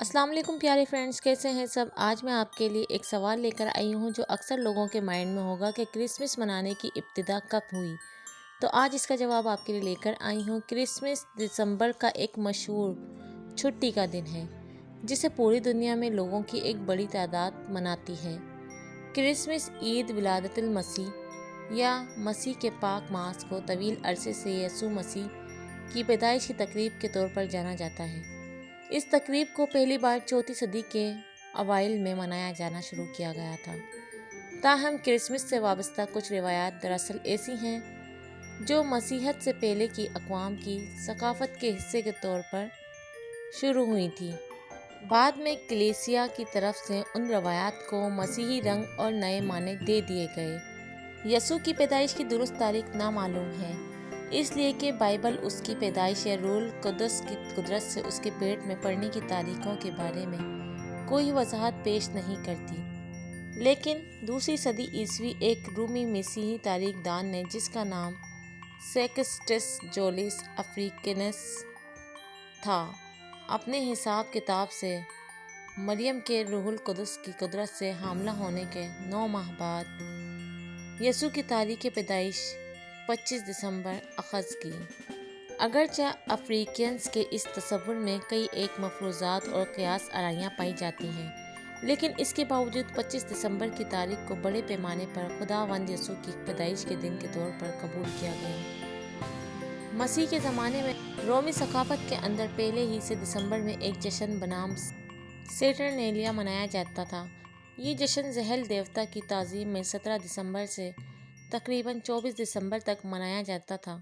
السلام علیکم پیارے فرینڈز، کیسے ہیں سب؟ آج میں آپ کے لیے ایک سوال لے کر آئی ہوں جو اکثر لوگوں کے مائنڈ میں ہوگا کہ کرسمس منانے کی ابتدا کب ہوئی۔ تو آج اس کا جواب آپ کے لیے لے کر آئی ہوں۔ کرسمس دسمبر کا ایک مشہور چھٹی کا دن ہے جسے پوری دنیا میں لوگوں کی ایک بڑی تعداد مناتی ہے۔ کرسمس عید ولادت المسیح یا مسیح کے پاک ماس کو طویل عرصے سے یسوع مسیح کی پیدائش کی تقریب کے طور پر جانا جاتا ہے۔ اس تقریب کو پہلی بار 4 صدی کے اوائل میں منایا جانا شروع کیا گیا تھا۔ تاہم کرسمس سے وابستہ کچھ روایات دراصل ایسی ہیں جو مسیحیت سے پہلے کی اقوام کی ثقافت کے حصے کے طور پر شروع ہوئی تھی۔ بعد میں کلیسیا کی طرف سے ان روایات کو مسیحی رنگ اور نئے معنی دے دیے گئے۔ یسوع کی پیدائش کی درست تاریخ نامعلوم ہے، اس لیے کہ بائبل اس کی پیدائش یا روح القدس کی قدرت سے اس کے پیٹ میں پڑنے کی تاریخوں کے بارے میں کوئی وضاحت پیش نہیں کرتی۔ لیکن 2 صدی عیسوی ایک رومی مسیحی تاریخ دان نے جس کا نام سیکسٹس جولس افریکینس تھا، اپنے حساب کتاب سے مریم کے روح القدس کی قدرت سے حاملہ ہونے کے 9 ماہ بعد یسوع کی تاریخ پیدائش 25 دسمبر اخذ کی۔ اگرچہ افریقیانز کے اس تصور میں کئی ایک مفروضات اور قیاس آرائیاں پائی جاتی ہیں، لیکن اس کے باوجود 25 دسمبر کی تاریخ کو بڑے پیمانے پر خداوند یسوع کی پیدائش کے دن کے طور پر قبول کیا گیا۔ مسیح کے زمانے میں رومی ثقافت کے اندر پہلے ہی سے دسمبر میں ایک جشن بنام سیٹرنیلیا منایا جاتا تھا۔ یہ جشن زحل دیوتا کی تعظیم میں 17 دسمبر سے تقریباً 24 دسمبر تک منایا جاتا تھا۔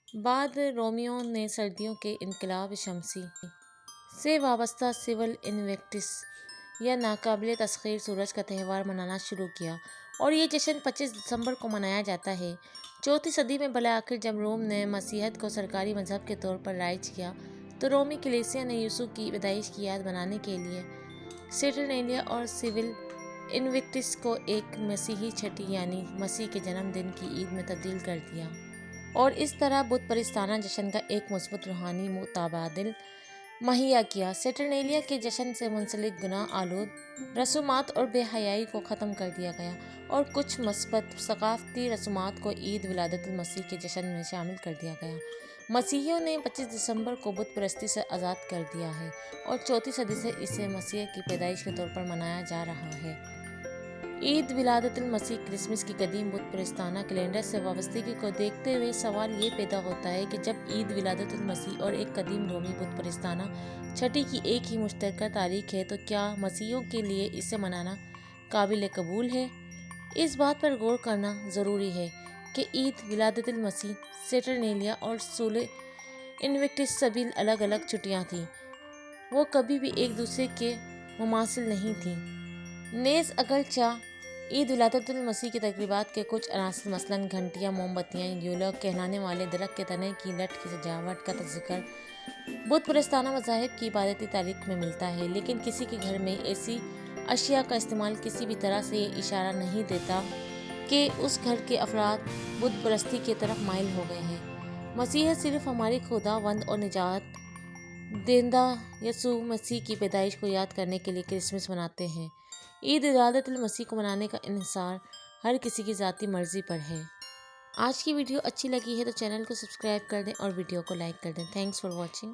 بعد رومیوں نے سردیوں کے انقلاب شمسی سے وابستہ سول انویکٹس یا ناقابل تسخیر سورج کا تہوار منانا شروع کیا، اور یہ جشن 25 دسمبر کو منایا جاتا ہے۔ 4 صدی میں بالآخر جب روم نے مسیحیت کو سرکاری مذہب کے طور پر رائج کیا تو رومی کلیسیا نے یسوع کی پیدائش کی یاد منانے کے لیے سیٹرنیلیا اور سول انویکٹس کو ایک مسیحی چھٹی یعنی مسیح کے جنم دن کی عید میں تبدیل کر دیا، اور اس طرح بت پرستانہ جشن کا ایک مثبت روحانی متبادل مہیا کیا۔ سیٹرنیلیا کے جشن سے منسلک گناہ آلود رسومات اور بے حیائی کو ختم کر دیا گیا، اور کچھ مثبت ثقافتی رسومات کو عید ولادت المسیح کے جشن میں شامل کر دیا گیا۔ مسیحیوں نے 25 دسمبر کو بت پرستی سے آزاد کر دیا ہے، اور 4 صدی سے اسے مسیح کی پیدائش کے طور پر منایا جا رہا ہے۔ عید ولادت المسیح کرسمس کی قدیم بت پرستانہ کیلنڈر سے وابستگی کو دیکھتے ہوئے سوال یہ پیدا ہوتا ہے کہ جب عید ولادت المسیح اور ایک قدیم رومی بت پرستانہ چھٹی کی ایک ہی مشترکہ تاریخ ہے تو کیا مسیحیوں کے لیے اسے منانا قابل قبول ہے؟ اس بات پر غور کرنا ضروری ہے کہ عید ولادت المسیح، سیٹرنیلیا اور سول انویکٹس سبھی الگ الگ چھٹیاں تھیں۔ وہ کبھی بھی ایک دوسرے کے مماثل نہیں تھیں۔ نیز اگرچہ عید ولادت المسیح کی تقریبات کے کچھ عناصر مثلاً گھنٹیاں، موم بتیاں، یولوگ کہلانے والے درخت کے تنے کی لٹ کی سجاوٹ کا ذکر بت پرستانہ مذاہب کی عبادتی تاریخ میں ملتا ہے، لیکن کسی کے گھر میں ایسی اشیاء کا استعمال کسی بھی طرح سے یہ اشارہ نہیں دیتا کہ اس گھر کے افراد بت پرستی کی طرف مائل ہو گئے ہیں۔ مسیحیت صرف ہمارے خداوند اور نجات دہندہ یسوع مسیح کی پیدائش کو یاد کرنے کے لیے کرسمس مناتے ہیں۔ عید ولادت المسیح کو منانے کا انحصار ہر کسی کی ذاتی مرضی پر ہے۔ آج کی ویڈیو اچھی لگی ہے تو چینل کو سبسکرائب کر دیں اور ویڈیو کو لائک کر دیں۔ Thanks for watching.